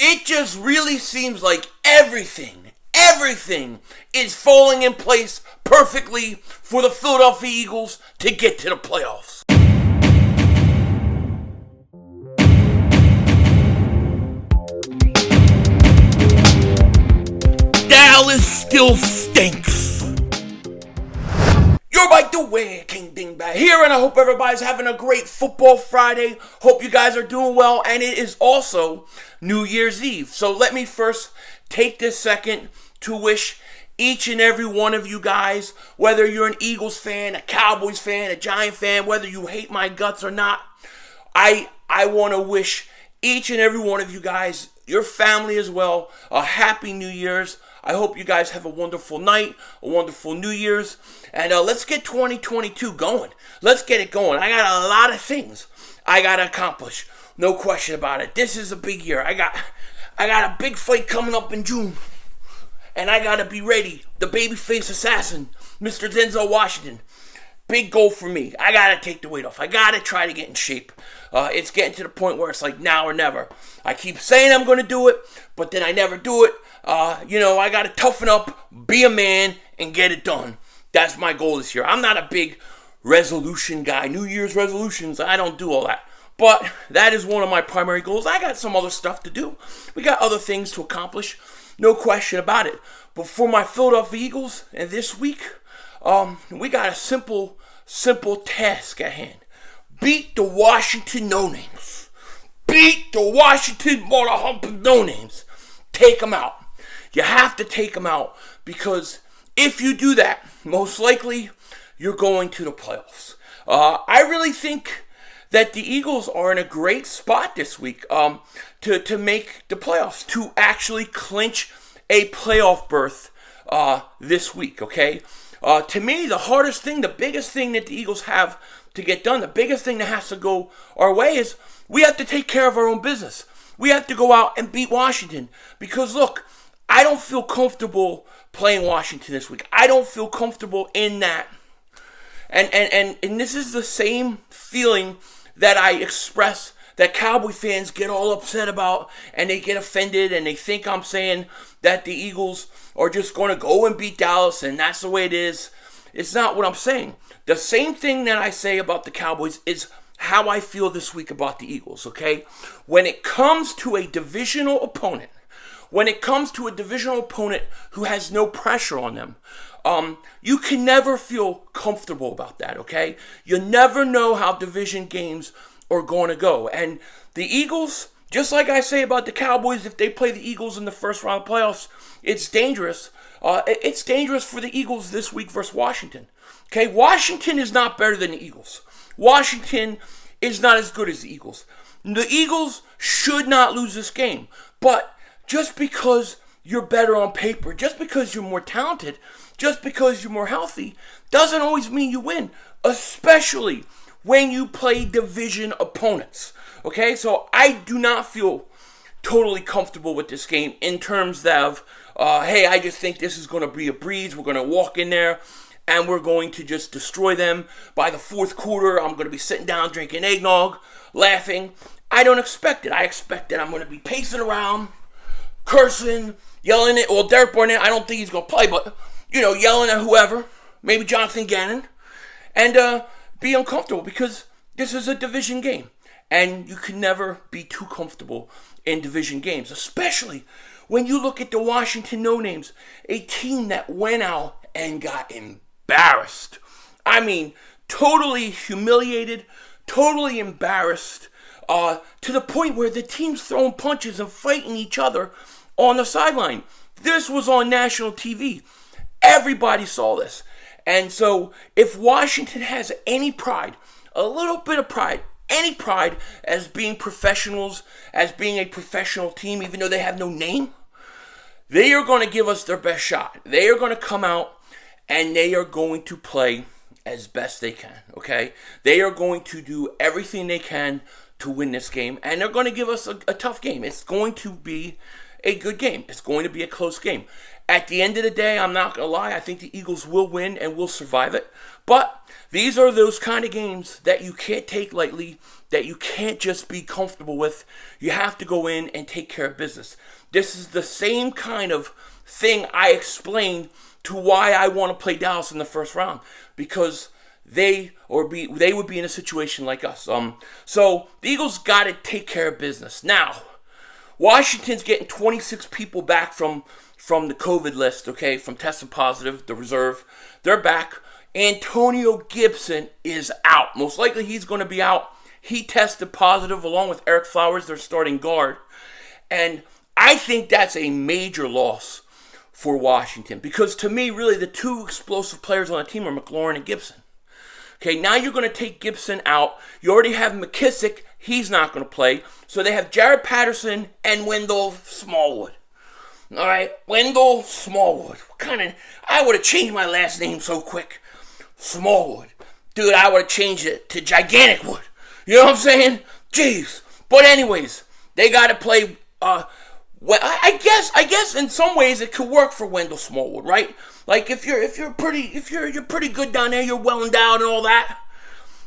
It just really seems like everything is falling in place perfectly for the Philadelphia Eagles to get to the playoffs. Dallas still stinks. You're right the way, King Dingbat here, and I hope everybody's having a great football Friday. Hope you guys are doing well, and it is also New Year's Eve. So let me first take this second to wish each and every one of you guys, whether you're an Eagles fan, a Cowboys fan, a Giant fan, whether you hate my guts or not, I want to wish each and every one of you guys, your family as well, a happy New Year's. I hope you guys have a wonderful night, a wonderful New Year's, and let's get 2022 going. Let's get it going. I got a lot of things I got to accomplish. No question about it. This is a big year. I got a big fight coming up in June, and I got to be ready. The babyface assassin, Mr. Denzel Washington. Big goal for me. I got to take the weight off. I got to try to get in shape. It's getting to the point where it's like now or never. I keep saying I'm going to do it, but then I never do it. I got to toughen up, be a man, and get it done. That's my goal this year. I'm not a big resolution guy. New Year's resolutions, I don't do all that. But that is one of my primary goals. I got some other stuff to do. We got other things to accomplish. No question about it. But for my Philadelphia Eagles, and this week, we got a simple task at hand. Beat the Washington no-names. Beat the Washington mother-humping no-names. Take them out. You have to take them out because if you do that, most likely you're going to the playoffs. I really think that the Eagles are in a great spot this week to make the playoffs, to actually clinch a playoff berth this week, okay? To me, the hardest thing, the biggest thing that the Eagles have to get done, the biggest thing that has to go our way is we have to take care of our own business. We have to go out and beat Washington because, look, I don't feel comfortable playing Washington this week. I don't feel comfortable in that. And this is the same feeling that I express that Cowboy fans get all upset about and they get offended and they think I'm saying that the Eagles are just going to go and beat Dallas and that's the way it is. It's not what I'm saying. The same thing that I say about the Cowboys is how I feel this week about the Eagles, okay? When it comes to a divisional opponent, who has no pressure on them, you can never feel comfortable about that, okay? You never know how division games are going to go. And the Eagles, just like I say about the Cowboys, if they play the Eagles in the first round of playoffs, it's dangerous. It's dangerous for the Eagles this week versus Washington. Okay, Washington is not better than the Eagles. Washington is not as good as the Eagles. The Eagles should not lose this game. But just because you're better on paper, just because you're more talented, just because you're more healthy, doesn't always mean you win. Especially when you play division opponents. Okay, so I do not feel totally comfortable with this game in terms of, hey, I just think this is going to be a breeze. We're going to walk in there and we're going to just destroy them. By the fourth quarter, I'm going to be sitting down drinking eggnog, laughing. I don't expect it. I expect that I'm going to be pacing around, cursing, yelling at, well, Derek Barnett, I don't think he's going to play, but, yelling at whoever, maybe Jonathan Gannon, and be uncomfortable because this is a division game. And you can never be too comfortable in division games, especially when you look at the Washington No-Names, a team that went out and got embarrassed. I mean, totally humiliated, totally embarrassed, to the point where the team's throwing punches and fighting each other on the sideline. This was on national TV. Everybody saw this. And so if Washington has any pride, a little bit of pride, any pride as being professionals, as being a professional team, even though they have no name, they are going to give us their best shot. They are going to come out and they are going to play as best they can, okay? They are going to do everything they can to win this game, and they're going to give us a tough game. It's going to be a good game. It's going to be a close game. At the end of the day, I'm not going to lie, I think the Eagles will win and will survive it. But these are those kind of games that you can't take lightly. that you can't just be comfortable with. You have to go in and take care of business. This is the same kind of thing I explained to why I want to play Dallas in the first round, because they would be in a situation like us. So the Eagles got to take care of business. Now, Washington's getting 26 people back from the COVID list, okay, from testing positive, the reserve. They're back. Antonio Gibson is out. Most likely he's going to be out. He tested positive along with Eric Flowers, their starting guard. And I think that's a major loss for Washington, because to me, really, the two explosive players on the team are McLaurin and Gibson. Okay, now you're going to take Gibson out. You already have McKissick. He's not going to play. So they have Jared Patterson and Wendell Smallwood. All right, Wendell Smallwood. I would have changed my last name so quick. Smallwood. Dude, I would have changed it to Gigantic Wood. You know what I'm saying? Jeez. But anyways, they got to play. Well, I guess in some ways it could work for Wendell Smallwood, right? Like if you're pretty good down there, you're well endowed and all that,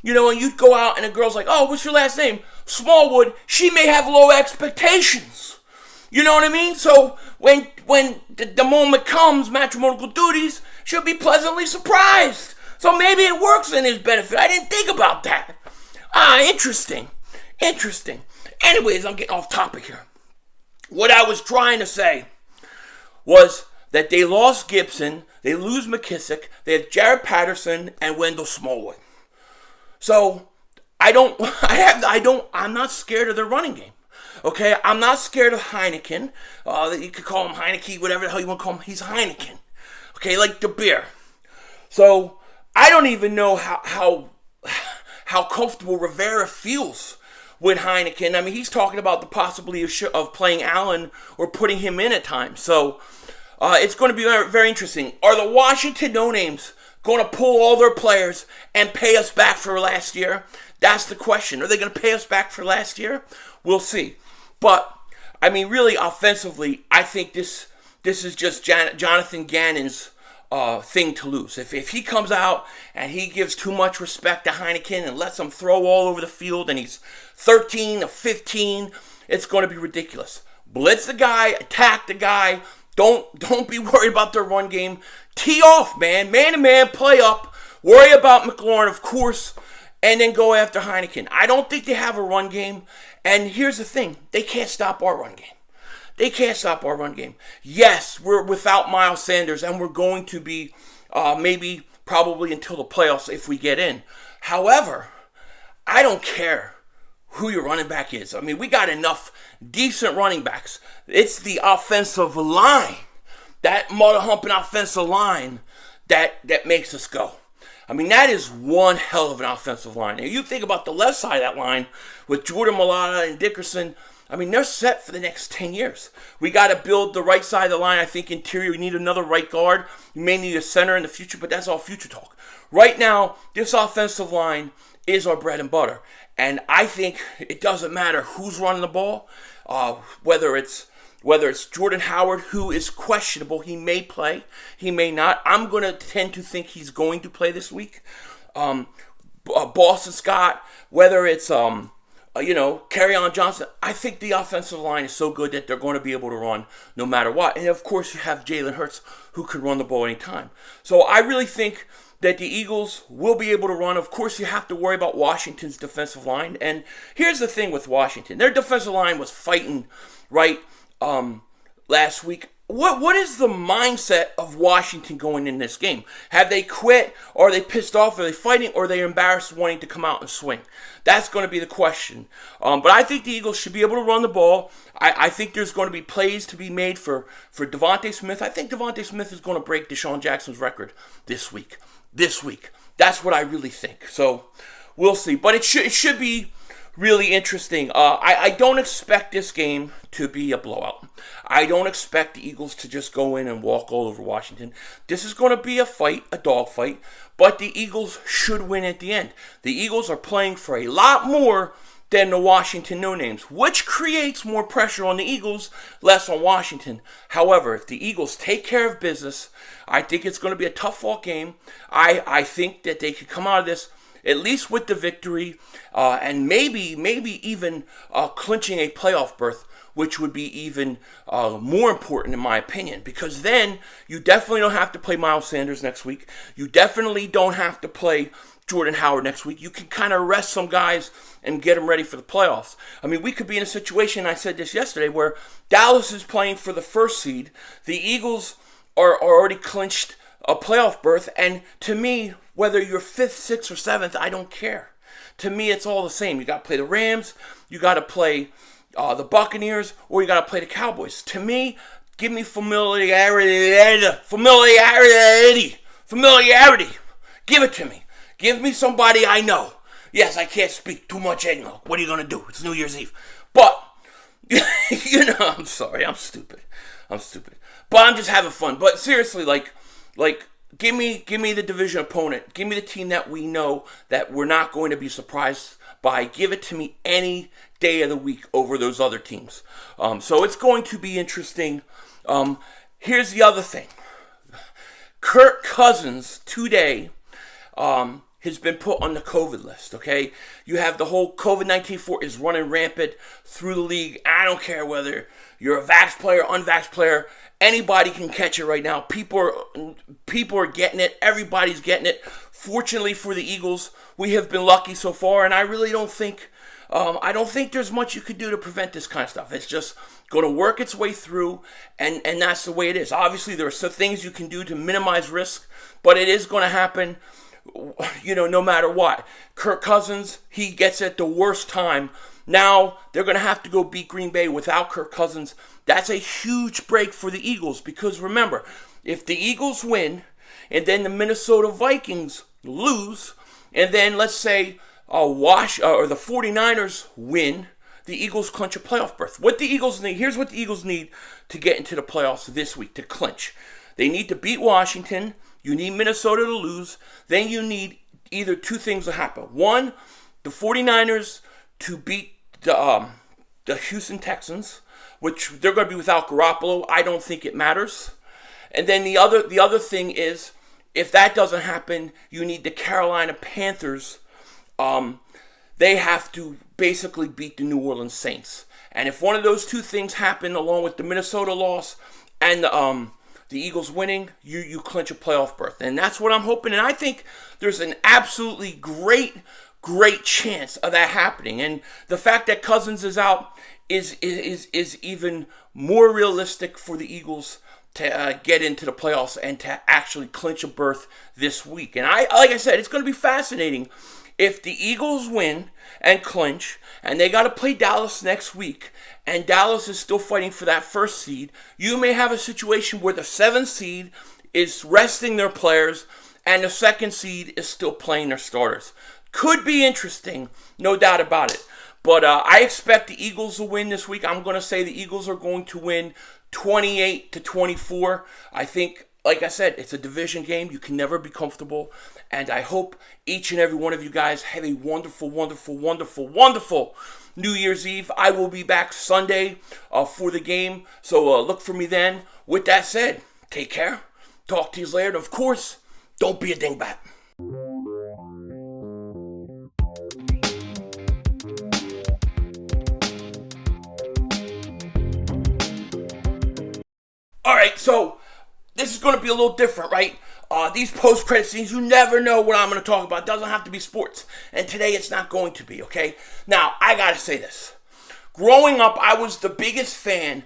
you know, and you go out and a girl's like, oh, what's your last name? Smallwood. She may have low expectations. You know what I mean? So when the moment comes, matrimonial duties, she'll be pleasantly surprised. So maybe it works in his benefit. I didn't think about that. Interesting. Anyways, I'm getting off topic here. What I was trying to say was that they lost Gibson, they lose McKissick, they have Jared Patterson and Wendell Smallwood. So I'm not scared of their running game. Okay, I'm not scared of Heineken. You could call him Heineke, whatever the hell you want to call him. He's Heineken. Okay, like the beer. So I don't even know how comfortable Rivera feels with Heineken. I mean, he's talking about the possibility of playing Allen or putting him in at times. So it's going to be very, very interesting. Are the Washington no-names going to pull all their players and pay us back for last year? That's the question. Are they going to pay us back for last year? We'll see. But, I mean, really, offensively, I think this is just Jonathan Gannon's thing to lose. If he comes out and he gives too much respect to Heineken and lets him throw all over the field and he's 13 or 15, it's going to be ridiculous. Blitz the guy, attack the guy. Don't be worried about their run game. Tee off, man. Man-to-man, play up. Worry about McLaurin, of course, and then go after Heineken. I don't think they have a run game. And here's the thing. They can't stop our run game. They can't stop our run game. Yes, we're without Miles Sanders, and we're going to be probably until the playoffs if we get in. However, I don't care who your running back is. I mean, we got enough decent running backs. It's the offensive line, that mother-humping offensive line that makes us go. I mean, that is one hell of an offensive line. If you think about the left side of that line with Jordan Mailata and Dickerson, I mean, they're set for the next 10 years. We got to build the right side of the line. I think interior, we need another right guard. You may need a center in the future, but that's all future talk. Right now, this offensive line is our bread and butter. And I think it doesn't matter who's running the ball, whether it's Jordan Howard, who is questionable. He may play, he may not. I'm going to tend to think he's going to play this week. Boston Scott, whether it's Kerryon Johnson. I think the offensive line is so good that they're going to be able to run no matter what. And of course, you have Jalen Hurts, who can run the ball anytime. So I really think that the Eagles will be able to run. Of course, you have to worry about Washington's defensive line. And here's the thing with Washington. Their defensive line was fighting, right, last week. What is the mindset of Washington going in this game? Have they quit? Or are they pissed off? Are they fighting? Or are they embarrassed wanting to come out and swing? That's going to be the question. But I think the Eagles should be able to run the ball. I think there's going to be plays to be made for Devontae Smith. I think Devontae Smith is going to break Deshaun Jackson's record this week. That's what I really think. So we'll see. But it should be really interesting. I don't expect this game to be a blowout. I don't expect the Eagles to just go in and walk all over Washington. This is going to be a fight, a dog fight, but the Eagles should win at the end. The Eagles are playing for a lot more than the Washington no-names, which creates more pressure on the Eagles, less on Washington. However, if the Eagles take care of business, I think it's going to be a tough-fought game. I think that they could come out of this at least with the victory, and maybe even clinching a playoff berth, which would be even more important in my opinion, because then you definitely don't have to play Miles Sanders next week. You definitely don't have to play Jordan Howard next week. You can kind of rest some guys and get them ready for the playoffs. I mean, we could be in a situation, I said this yesterday, where Dallas is playing for the first seed. The Eagles are already clinched a playoff berth, and to me, whether you're 5th, 6th, or 7th, I don't care. To me, it's all the same. You got to play the Rams, you got to play the Buccaneers, or you got to play the Cowboys. To me, give me familiarity. Give it to me. Give me somebody I know. Yes, I can't speak too much eggnog. What are you going to do? It's New Year's Eve. But, I'm sorry. I'm stupid. But I'm just having fun. But seriously, like, give me the division opponent. Give me the team that we know that we're not going to be surprised by. Give it to me any day of the week over those other teams. So it's going to be interesting. Here's the other thing. Kirk Cousins today has been put on the COVID list, okay? You have the whole COVID-19 is running rampant through the league. I don't care whether you're a vax player, unvaxxed player. Anybody can catch it right now. People are getting it. Everybody's getting it. Fortunately for the Eagles, we have been lucky so far, and I really don't think there's much you could do to prevent this kind of stuff. It's just going to work its way through, and that's the way it is. Obviously, there are some things you can do to minimize risk, but it is going to happen, no matter what. Kirk Cousins, he gets it the worst time. Now, they're going to have to go beat Green Bay without Kirk Cousins. That's a huge break for the Eagles, because remember, if the Eagles win, and then the Minnesota Vikings lose, and then let's say or the 49ers win, the Eagles clinch a playoff berth. Here's what the Eagles need to get into the playoffs this week, to clinch. They need to beat Washington. You need Minnesota to lose. Then you need either two things to happen. One, the 49ers to beat the Houston Texans, which they're going to be without Garoppolo. I don't think it matters. And then the other thing is, if that doesn't happen, you need the Carolina Panthers. They have to basically beat the New Orleans Saints. And if one of those two things happen, along with the Minnesota loss and the Eagles winning, you clinch a playoff berth. And that's what I'm hoping. And I think there's an absolutely great chance of that happening. And the fact that Cousins is out is even more realistic for the Eagles to get into the playoffs and to actually clinch a berth this week. And like I said, it's going to be fascinating if the Eagles win and clinch, and they got to play Dallas next week, and Dallas is still fighting for that first seed. You may have a situation where the 7th seed is resting their players, and the 2nd seed is still playing their starters. Could be interesting, no doubt about it. But I expect the Eagles to win this week. I'm going to say the Eagles are going to win 28-24. I think, like I said, it's a division game. You can never be comfortable. And I hope each and every one of you guys have a wonderful, wonderful, wonderful, wonderful New Year's Eve. I will be back Sunday for the game. So look for me then. With that said, take care. Talk to you later. And of course, don't be a dingbat. All right, so this is going to be a little different, right? These post-credit scenes, you never know what I'm going to talk about. It doesn't have to be sports. And today it's not going to be, okay? Now, I got to say this. Growing up, I was the biggest fan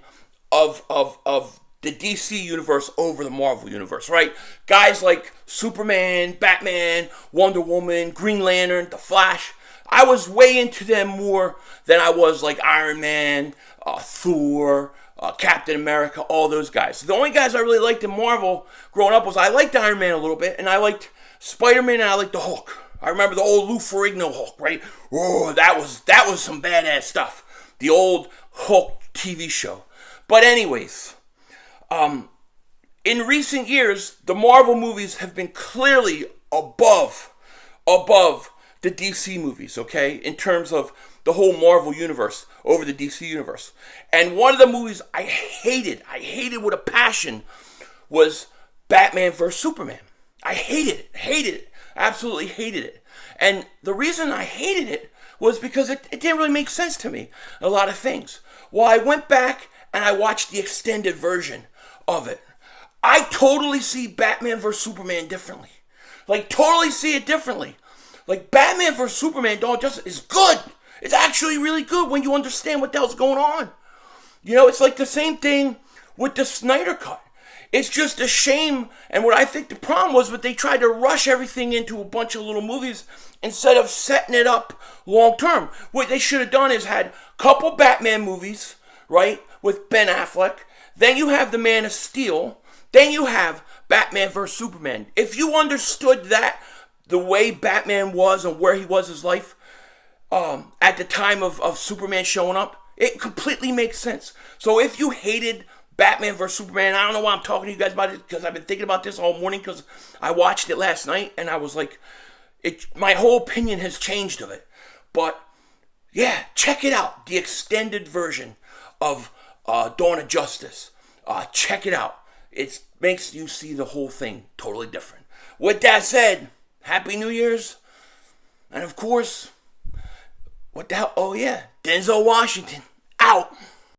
of the DC universe over the Marvel universe, right? Guys like Superman, Batman, Wonder Woman, Green Lantern, The Flash. I was way into them more than I was like Iron Man, Thor, Captain America, all those guys. The only guys I really liked in Marvel growing up was I liked Iron Man a little bit, and I liked Spider-Man, and I liked the Hulk. I remember the old Lou Ferrigno Hulk, right? Oh, that was some badass stuff. The old Hulk TV show. But anyways, in recent years, the Marvel movies have been clearly above the DC movies, okay? In terms of the whole Marvel universe over the DC universe. And one of the movies I hated with a passion, was Batman vs. Superman. I hated it, absolutely hated it. And the reason I hated it was because it didn't really make sense to me, a lot of things. Well, I went back and I watched the extended version of it. I totally see Batman vs. Superman differently. Like, totally see it differently. Like, Batman vs. Superman Dawn of Justice is good. It's actually really good when you understand what the hell's going on. You know, it's like the same thing with the Snyder Cut. It's just a shame, and what I think the problem was that they tried to rush everything into a bunch of little movies instead of setting it up long term. What they should have done is had a couple Batman movies, right, with Ben Affleck. Then you have the Man of Steel. Then you have Batman vs. Superman. If you understood that, the way Batman was and where he was in his life at the time of Superman showing up, it completely makes sense. So if you hated Batman vs. Superman, I don't know why I'm talking to you guys about it, because I've been thinking about this all morning because I watched it last night and I was like, my whole opinion has changed of it. But yeah, check it out. The extended version of Dawn of Justice. Check it out. It makes you see the whole thing totally different. With that said, Happy New Year's. And of course, what the hell? Oh yeah, Denzel Washington out.